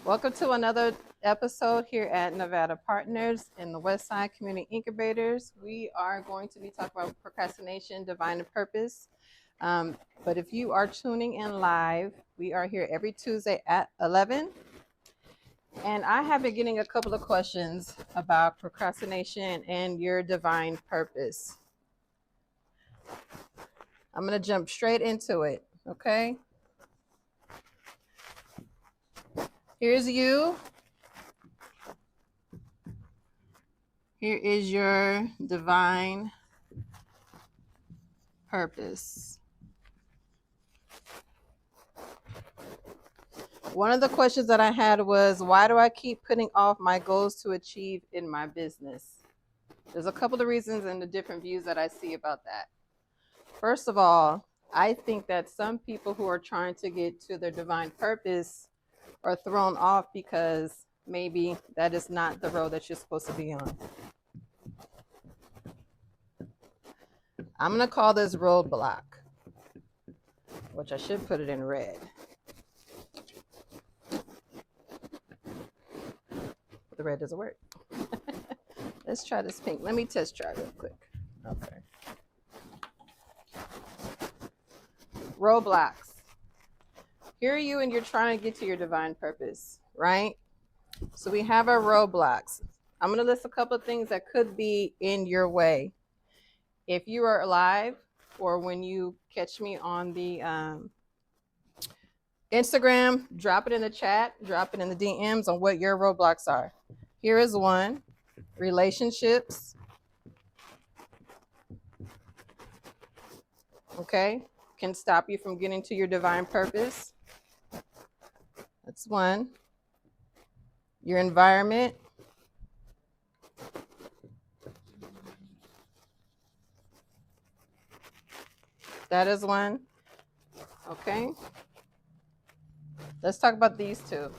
Welcome to another episode here at Nevada Partners in the Westside Community Incubators. We are going to be talking about procrastination, divine purpose. But if you are tuning in live, we are here every Tuesday at 11. And I have been getting a couple of questions about procrastination and your divine purpose. I'm going to jump straight into it, okay? Here's you. Here is your divine purpose. One of the questions that I had was, why do I keep putting off my goals to achieve in my business? There's a couple of reasons and the different views that I see about that. First of all, I think that some people who are trying to get to their divine purpose are thrown off because maybe that is not the road that you're supposed to be on. I'm going to call this roadblock, which I should put it in red. The red doesn't work. Let's try this pink. Let me test try real quick. Okay. Roadblocks. Here are you and you're trying to get to your divine purpose, right? So we have our roadblocks. I'm going to list a couple of things that could be in your way. If you are live or when you catch me on the Instagram, drop it in the chat, drop it in the DMs on what your roadblocks are. Here is one. Relationships. Okay, can stop you from getting to your divine purpose. That's one. Your environment. That is one. Okay. Let's talk about these two.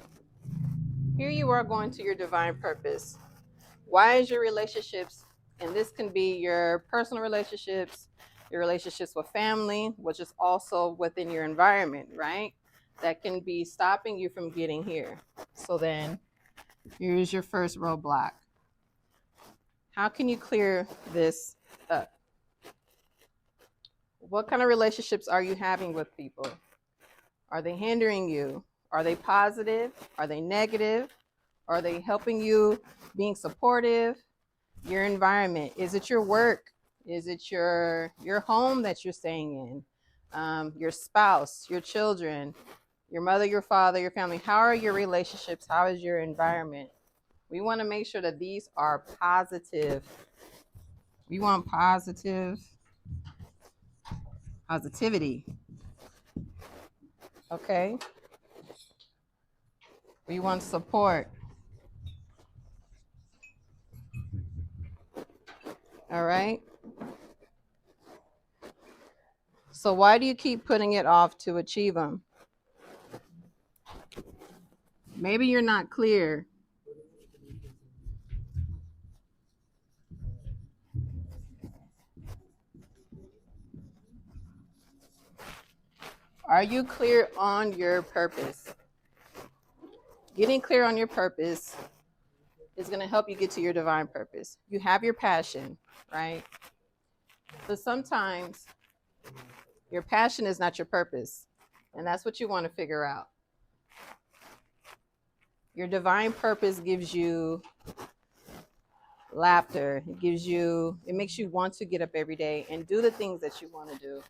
Here you are going to your divine purpose. Why is your relationships, and this can be your personal relationships, your relationships with family, which is also within your environment, right? That can be stopping you from getting here. So then here's your first roadblock. How can you clear this up? What kind of relationships are you having with people? Are they hindering you? Are they positive? Are they negative? Are they helping you, being supportive? Your environment. Is it your work? Is it your home that you're staying in? Your spouse, your children, your mother, your father, your family. How are your relationships? How is your environment? We want to make sure that these are positive. We want positivity. Okay. We want support. All right. So why do you keep putting it off to achieve them? Maybe you're not clear. Are you clear on your purpose? Getting clear on your purpose is going to help you get to your divine purpose. You have your passion, right? But sometimes your passion is not your purpose. And that's what you want to figure out. Your divine purpose gives you laughter. It makes you want to get up every day and do the things that you want to do.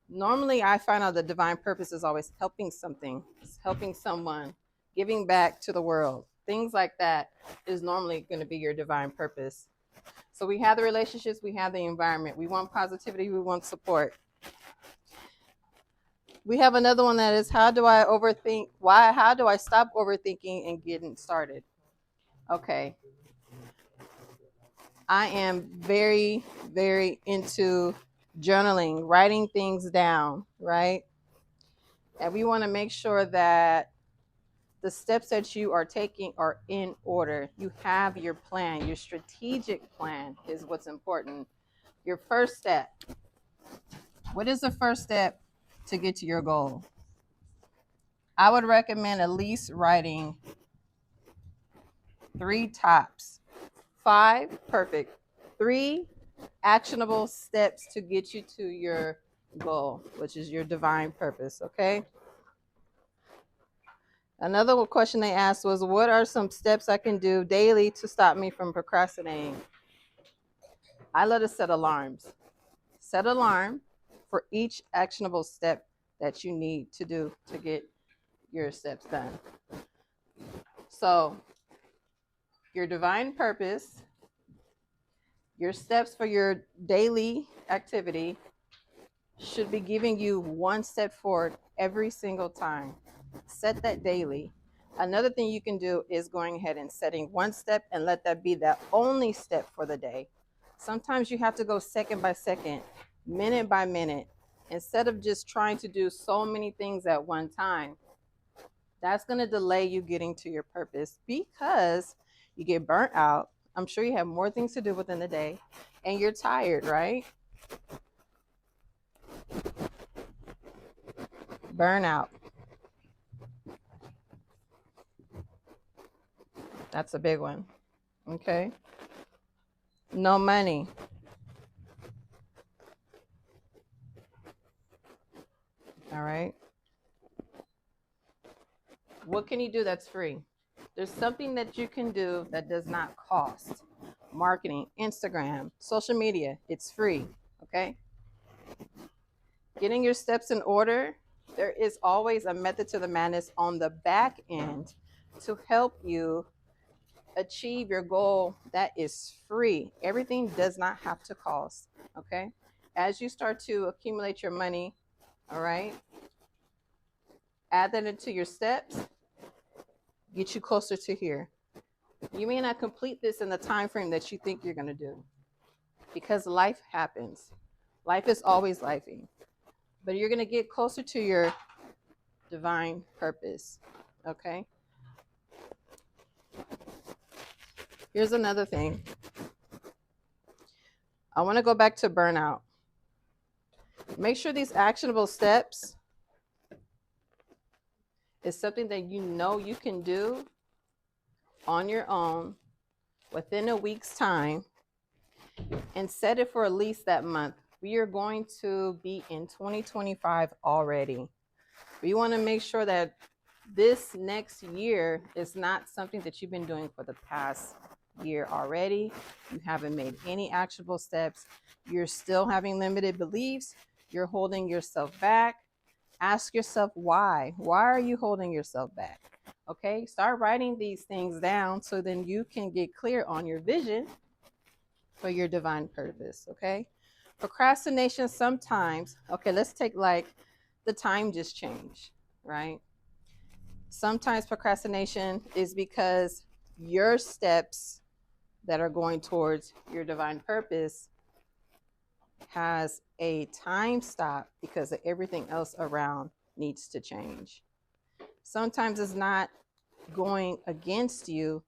Normally, I find out the divine purpose is always helping something, helping someone, giving back to the world. Things like that is normally going to be your divine purpose. So we have the relationships, we have the environment. We want positivity, we want support. We have another one that is, how do I stop overthinking and getting started? Okay. I am very, very into journaling, writing things down, right? And we want to make sure that the steps that you are taking are in order. You have your plan. Your strategic plan is what's important. Your first step. What is the first step to get to your goal? I would recommend at least writing 3 tops. 5, perfect. 3 actionable steps to get you to your goal, which is your divine purpose, okay? Another question they asked was, what are some steps I can do daily to stop me from procrastinating? I let us set alarms. Set alarm for each actionable step that you need to do to get your steps done. So, your divine purpose, your steps for your daily activity should be giving you one step forward every single time. Set that daily. Another thing you can do is going ahead and setting one step and let that be the only step for the day. Sometimes you have to go second by second, minute by minute, instead of just trying to do so many things at one time. That's going to delay you getting to your purpose because you get burnt out. I'm sure you have more things to do within the day and you're tired, right? Burnout. That's a big one. Okay. No money. All right. What can you do that's free? There's something that you can do that does not cost. Marketing, Instagram, social media, it's free. Okay. Getting your steps in order. There is always a method to the madness on the back end to help you achieve your goal that is free. Everything does not have to cost. Okay. As you start to accumulate your money, all right, add that into your steps, get you closer to here. You may not complete this in the time frame that you think you're going to do because life happens. Life is always lifing. But you're going to get closer to your divine purpose. Okay? Here's another thing. I want to go back to burnout. Make sure these actionable steps is something that you know you can do on your own within a week's time and set it for at least that month. We are going to be in 2025 already. We want to make sure that this next year is not something that you've been doing for the past year already. You haven't made any actionable steps. You're still having limited beliefs. You're holding yourself back. Ask yourself why. Why are you holding yourself back? Okay, start writing these things down so then you can get clear on your vision for your divine purpose. Okay, procrastination sometimes, okay, let's take like the time just changed, right? Sometimes procrastination is because your steps that are going towards your divine purpose has a time stop because of everything else around needs to change. Sometimes it's not going against you.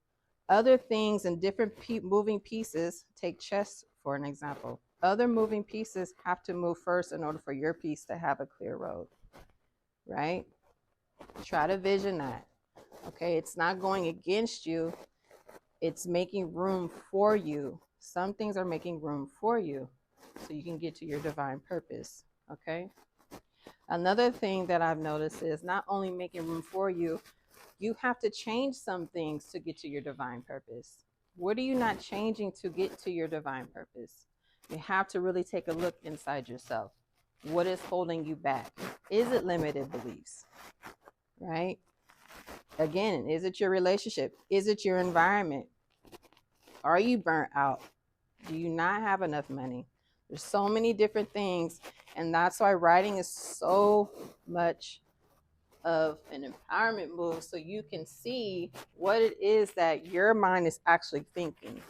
Other things and different moving pieces, take chess for an example. Other moving pieces have to move first in order for your piece to have a clear road, right? Try to vision that. Okay, it's not going against you. It's making room for you. Some things are making room for you so you can get to your divine purpose. Okay. Another thing that I've noticed is not only making room for you, you have to change some things to get to your divine purpose. What are you not changing to get to your divine purpose? You have to really take a look inside yourself. What is holding you back? Is it limited beliefs? Right? Again, is it your relationship? Is it your environment? Are you burnt out? Do you not have enough money? There's so many different things, and that's why writing is so much of an empowerment move, so you can see what it is that your mind is actually thinking.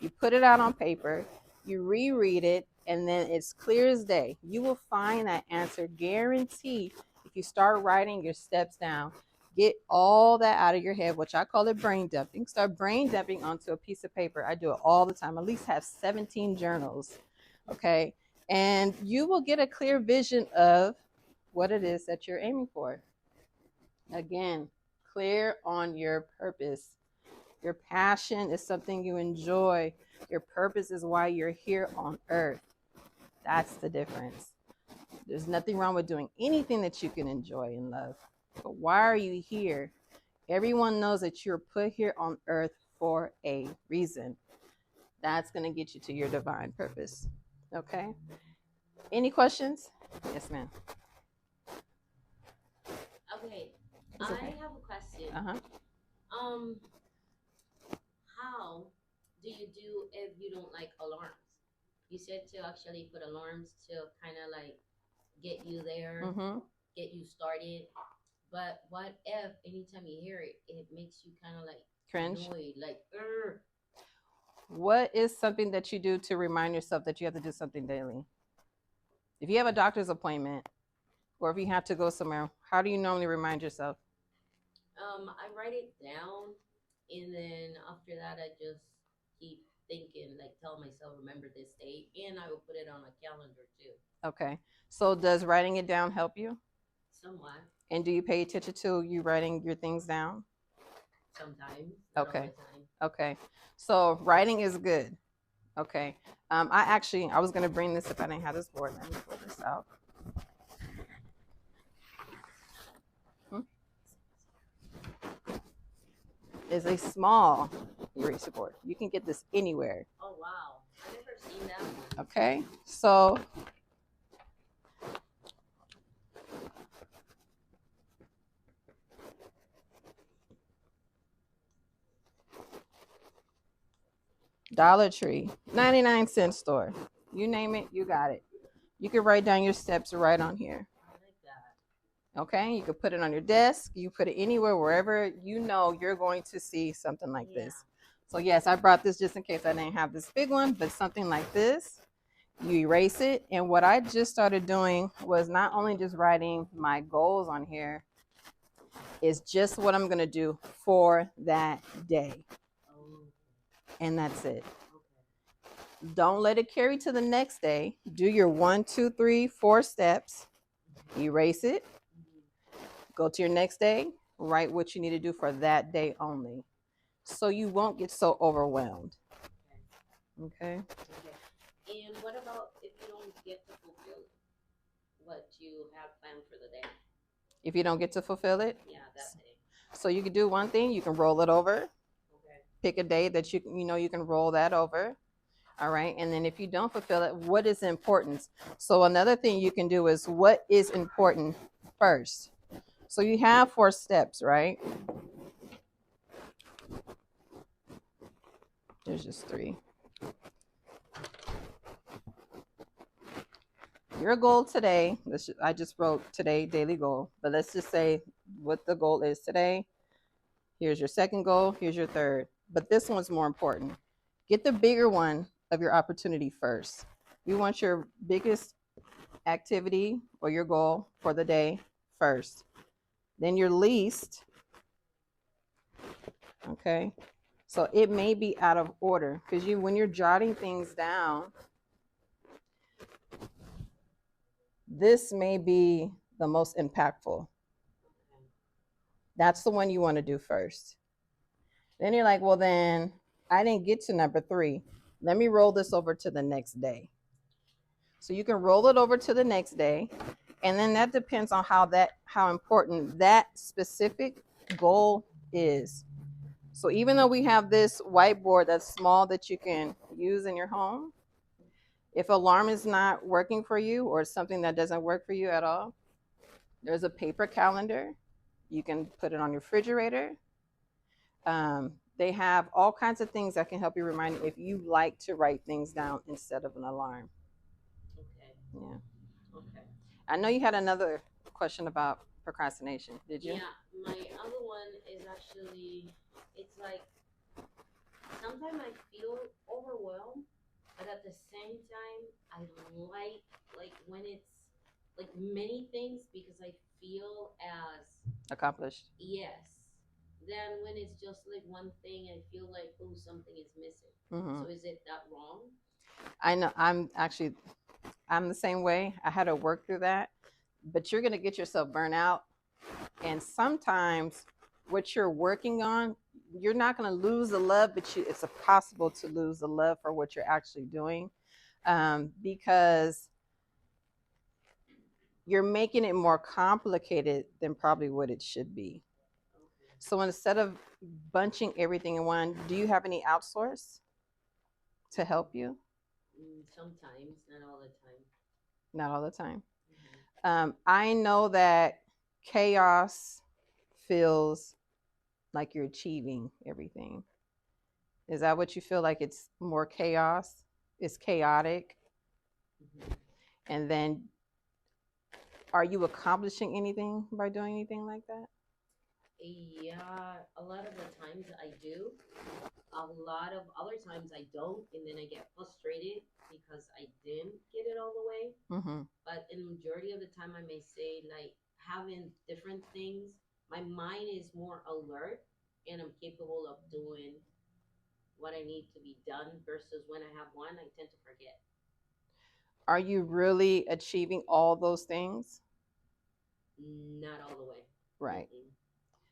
You put it out on paper, you reread it, and then it's clear as day. You will find that answer guaranteed if you start writing your steps down. Get all that out of your head, which I call it brain dumping. Start brain dumping onto a piece of paper. I do it all the time. At least have 17 journals, okay? And you will get a clear vision of what it is that you're aiming for. Again, clear on your purpose. Your passion is something you enjoy. Your purpose is why you're here on earth. That's the difference. There's nothing wrong with doing anything that you can enjoy and love. But why are you here? Everyone knows that you're put here on earth for a reason. That's going to get you to your divine purpose. Okay? Any questions? Yes, ma'am. Okay, It's okay. I have a question. Uh-huh. Um, how do you do if you don't like alarms? You said to actually put alarms to kind of like get you there, Mm-hmm. get you started. But what if anytime you hear it, it makes you kind of like Cringe. annoyed, like, er, What is something that you do to remind yourself that you have to do something daily? If you have a doctor's appointment or if you have to go somewhere, how do you normally remind yourself? I write it down, and then after that, I just keep thinking, like, tell myself, remember this date, and I will put it on a calendar too, Okay. So does writing it down help you? somewhat, And do you pay attention to you writing your things down? sometimes, not all Okay. the time. Okay. So writing is good. Okay. I was gonna bring this if I didn't have this board. Let me pull this out. Hmm? It's a small eraser board. You can get this anywhere. Oh wow, I never seen that one. Okay. So Dollar Tree, 99-cent store. You name it, you got it. You can write down your steps right on here. I like that. Okay, you can put it on your desk. You put it anywhere, wherever you know you're going to see something like Yeah. this. So yes, I brought this just in case I didn't have this big one, but something like this, you erase it. And what I just started doing was not only just writing my goals on here, is just what I'm gonna do for that day. Oh, And that's it. okay. Don't let it carry to the next day. Do your 1, 2, 3, 4 steps, erase it, go to your next day, write what you need to do for that day only. So you won't get so overwhelmed. Okay. Okay. And what about if you don't get to fulfill what you have planned for the day? If you don't get to fulfill it, Yeah, that day. so you can do one thing, you can roll it over. Okay. Pick a day that you know you can roll that over. All right. And then if you don't fulfill it, what is important? So another thing you can do is what is important first. So you have 4 steps, right? There's just 3. Your goal today, I just wrote today daily goal, but let's just say what the goal is today. Here's your second goal, here's your third. But this one's more important. Get the bigger one of your opportunity first. You want your biggest activity or your goal for the day first. Then your least, okay? So it may be out of order because when you're jotting things down, this may be the most impactful. That's the one you want to do first. Then you're like, well, then I didn't get to number 3. Let me roll this over to the next day. So you can roll it over to the next day. And then that depends on how important that specific goal is. So even though we have this whiteboard that's small that you can use in your home, if alarm is not working for you or something that doesn't work for you at all, there's a paper calendar. You can put it on your refrigerator. They have all kinds of things that can help you remind you if you like to write things down instead of an alarm. Okay. Yeah. Okay. I know you had another question about procrastination. Did you? Yeah, my other one is actually, it's like sometimes I feel overwhelmed, but at the same time, I like when it's like many things because I feel as Accomplished. yes. Then when it's just like one thing, I feel like oh something is missing. Mm-hmm. So is it that wrong? I know. I'm the same way. I had to work through that, but you're gonna get yourself burnt out. And sometimes what you're working on, you're not going to lose the love, but it's possible to lose the love for what you're actually doing, because you're making it more complicated than probably what it should be. So instead of bunching everything in one, do you have any outsource to help you? Sometimes, not all the time. Not all the time. Mm-hmm. I know that chaos feels like you're achieving everything. Is that what you feel like? It's more chaos? It's chaotic? Mm-hmm. And then are you accomplishing anything by doing anything like that? Yeah, a lot of the times I do. A lot of other times I don't, and then I get frustrated because I didn't get it all the way. Mm-hmm. But in the majority of the time, I may say like having different things, my mind is more alert, and I'm capable of doing what I need to be done. Versus when I have one, I tend to forget. Are you really achieving all those things? Not all the way. Right. Mm-mm.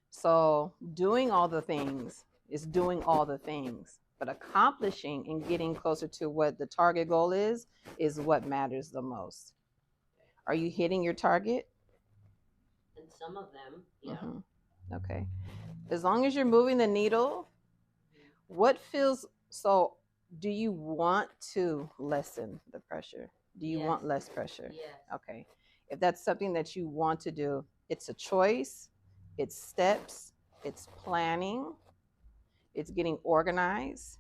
So doing all the things is doing all the things, but accomplishing and getting closer to what the target goal is what matters the most. Are you hitting your target? And some of them, yeah. Mm-hmm. Okay. As long as you're moving the needle, what feels so? Do you want to lessen the pressure? Do you Yes. want less pressure? Yes. Okay. If that's something that you want to do, it's a choice, it's steps, it's planning, it's getting organized,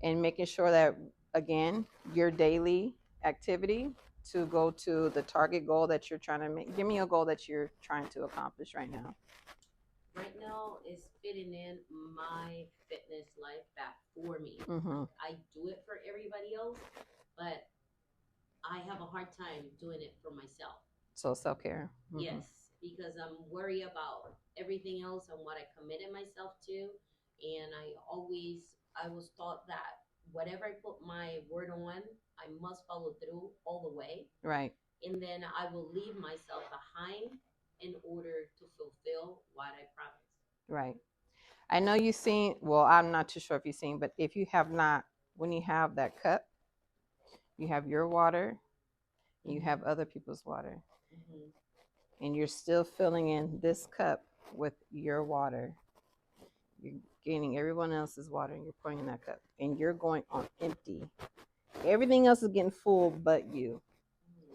and making sure that, again, your daily activity to go to the target goal that you're trying to make. Give me a goal that you're trying to accomplish right now. Right now is fitting in my fitness life back for me. Mm-hmm. I do it for everybody else, but I have a hard time doing it for myself. So self-care. Mm-hmm. Yes, because I'm worried about everything else and what I committed myself to. And I was taught that whatever I put my word on, I must follow through all the way. Right. And then I will leave myself behind in order to fulfill what I promised. Right. I know you've seen, well, I'm not too sure if you've seen, but if you have not, when you have that cup, you have your water, and you have other people's water, and you're still filling in this cup with your water. You're gaining everyone else's water, and you're pouring in that cup, and you're going on empty. Everything else is getting full but you.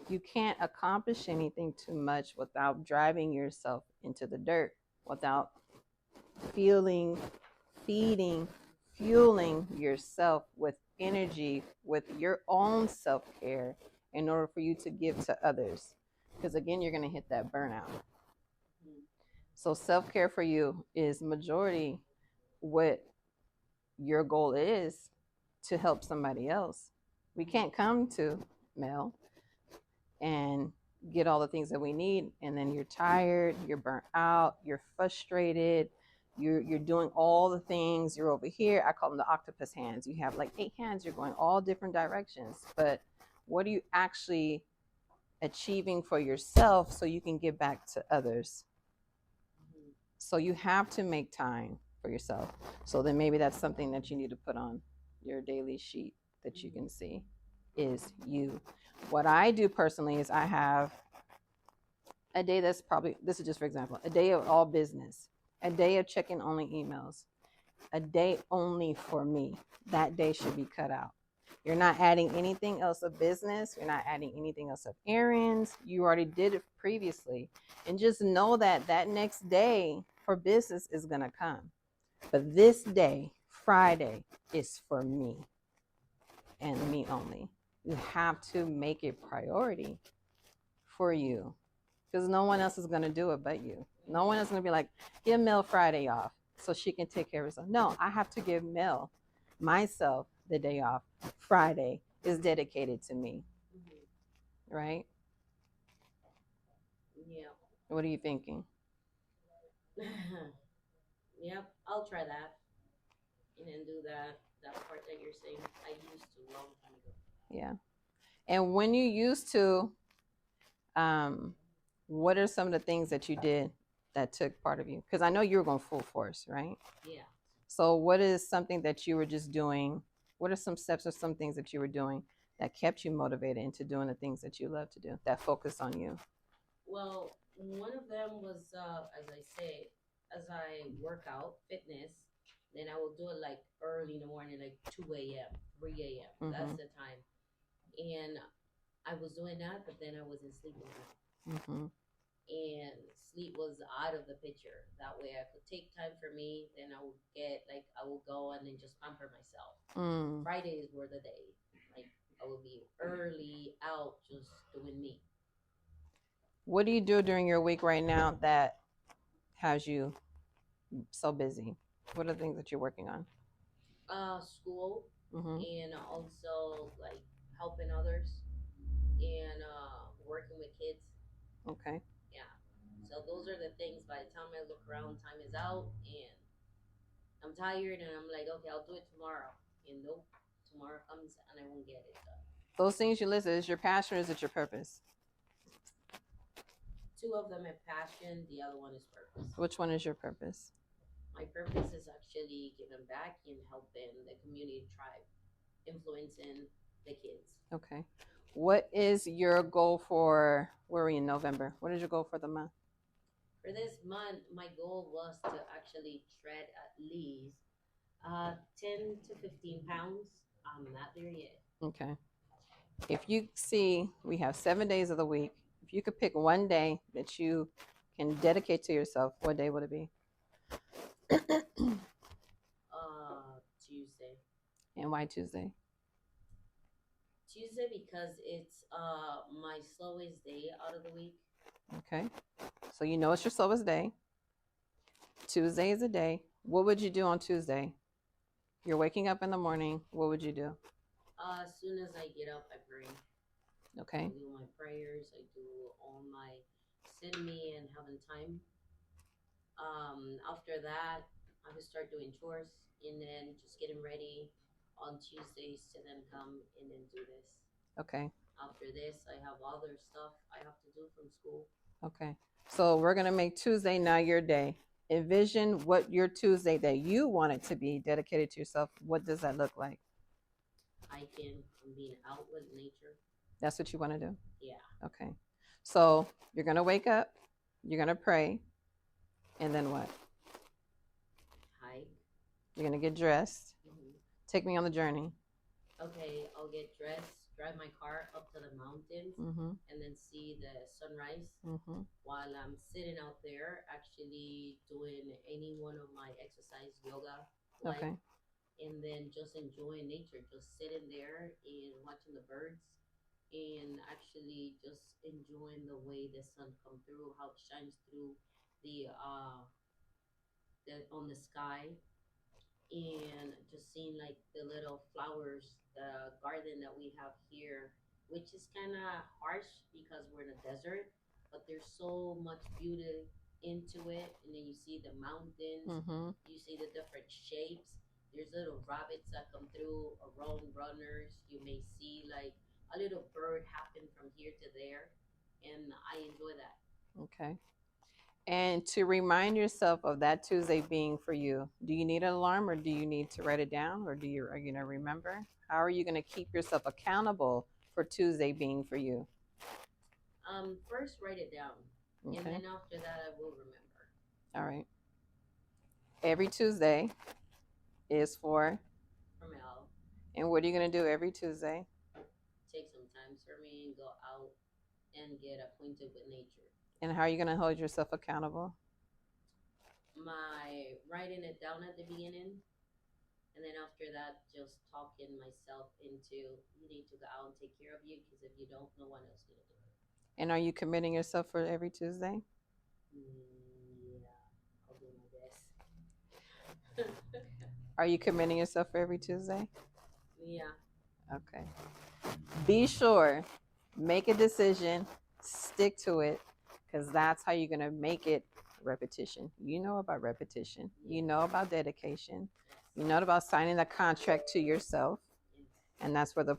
You can't accomplish anything too much without driving yourself into the dirt, without feeling, feeding, fueling yourself with energy, with your own self-care in order for you to give to others. Because again, you're going to hit that burnout. So self-care for you is majority what your goal is to help somebody else. We can't come to Mel and get all the things that we need, and then you're tired, you're burnt out, you're frustrated, you're doing all the things, you're over here. I call them the octopus hands. You have like 8 hands, you're going all different directions, but what are you actually achieving for yourself so you can give back to others? So you have to make time for yourself. So then maybe that's something that you need to put on your daily sheet that you can see is you. What I do personally is I have a day that's probably, this is just for example, a day of all business, a day of checking only emails, a day only for me. That day should be cut out. You're not adding anything else of business. You're not adding anything else of errands. You already did it previously. And just know that that next day for business is going to come. But this day, Friday, is for me and me only. You have to make it priority for you because no one else is going to do it but you. No one is going to be like, give Mel Friday off so she can take care of herself. No, I have to give Mel, myself, the day off. Friday is dedicated to me. Right? Yeah. What are you thinking? Yep, I'll try that and then do that part that you're saying. I used to a long time ago. Yeah. And when you used to, what are some of the things that you did that took part of you? Because I know you were going full force, right? Yeah. So, what is something that you were just doing? What are some steps or some things that you were doing that kept you motivated into doing the things that you love to do, that focus on you? Well, one of them was, as I say, as I work out fitness, then I will do it like early in the morning, like 2 a.m., 3 a.m. That's Mm-hmm. the time. And I was doing that, but then I wasn't sleeping well. Mm-hmm. And sleep was out of the picture. That way I could take time for me. Then I would get, like, I will go and then just pamper myself. Mm. Fridays were the day. Like, I would be early out just doing me. What do you do during your week right now that has you so busy? What are the things that you're working on? School, Mm-hmm. and also like helping others, and working with kids. Okay. Yeah. So those are the things. By the time I look around, time is out, and I'm tired, and I'm like, okay, I'll do it tomorrow. And nope, tomorrow comes, and I won't get it done. Those things you listed, is your passion or is it your purpose? Two of them have passion. The other one is purpose. Which one is your purpose? My purpose is actually giving back and helping the community tribe, influencing the kids. Okay. What is your goal for, where are we in November? What is your goal for the month? For this month, my goal was to actually tread at least 10 to 15 pounds. I'm not there yet. Okay. If you see, we have 7 days of the week. If you could pick one day that you can dedicate to yourself, what day would it be? Tuesday. And why Tuesday? Tuesday because it's my slowest day out of the week. Okay. So you know it's your slowest day. Tuesday is a day. What would you do on Tuesday? You're waking up in the morning. What would you do? As soon as I get up, I pray. Okay. I do my prayers. I do all my sitting me and having time. After that, I would start doing chores and then just getting ready on Tuesdays to then come and then do this. Okay. After this, I have other stuff I have to do from school. Okay. So we're going to make Tuesday now your day. Envision what your Tuesday that you want it to be dedicated to yourself. What does that look like? Hiking and being out with nature. That's what you want to do? Yeah. Okay. So you're going to wake up, you're going to pray, and then what? Hike. You're going to get dressed. Mm-hmm. Take me on the journey. Okay, I'll get dressed, drive my car up to the mountains, Mm-hmm. and then see the sunrise. Mm-hmm. While I'm sitting out there, actually doing any one of my exercise, yoga, like, Okay. and then just enjoying nature, just sitting there and watching the birds, and actually just enjoying the way the sun come through, how it shines through the on the sky, and just seeing like the little flowers, the garden that we have here, which is kind of harsh because we're in a desert, but there's so much beauty into it. And then you see the mountains, Mm-hmm. you see the different shapes. There's little rabbits that come through, around runners. You may see like a little bird happen from here to there, and I enjoy that. Okay. And to remind yourself of that Tuesday being for you, do you need an alarm or do you need to write it down or are you going to remember? How are you going to keep yourself accountable for Tuesday being for you? First write it down, Okay. and then after that I will remember. All right. Every Tuesday is for, Mel, and what are you going to do every Tuesday? take some time for me and go out and get acquainted with nature. And how are you going to hold yourself accountable? My writing it down at the beginning, and then after that, just talking myself into you need to go out and take care of you because if you don't, no one else gonna do it. And are you committing yourself for every Tuesday? Yeah, I'll do my best. Are you committing yourself for every Tuesday? Yeah. Okay. Be sure, make a decision, stick to it, because that's how you're going to make it repetition. You know about repetition. You know about dedication. You know about signing the contract to yourself. And that's where the